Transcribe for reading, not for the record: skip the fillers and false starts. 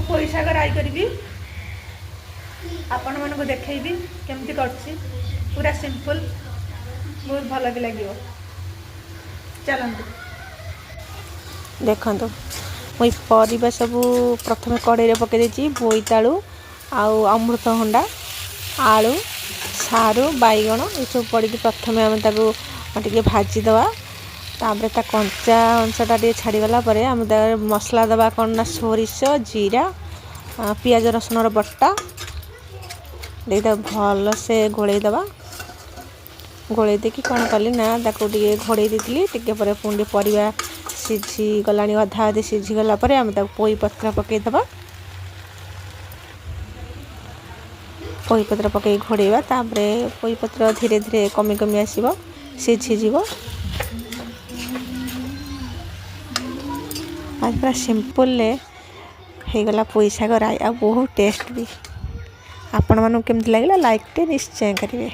पोई शाग राई करी आपण मानक देखी केमती कर पूरा सिंपल बहुत भल भी लगे। चलते देखु मुई परिबा सब प्रथम कड़े पकई बोईतालु आउ अमृतभंडा आलू सारू बैगण ये सब पड़ी प्रथम आम टे भाजीदे तापर ता कंचा अंशटा टे छाड़गला आम मसला दबा कौन ना सोरिष जीरा पियाज रसुण बट्टा देखा भल से गोलैदबा गोलै देकी कौन कली ना घोड़े देती टे पुणी परिवा सीझी गला अधा अधे सीझीगला आम पोई पत्र पकईदबा पोई पत्र पकई घोड़ेवा तापर पोई पत्र धीरे धीरे कमी कमी आसब सीझीज आज पूरा सिंपल होगला पोई शाग राई आ बहुत टेस्ट भी। आपण मानू केमती लगे लाइक टे निश्चय करेंगे।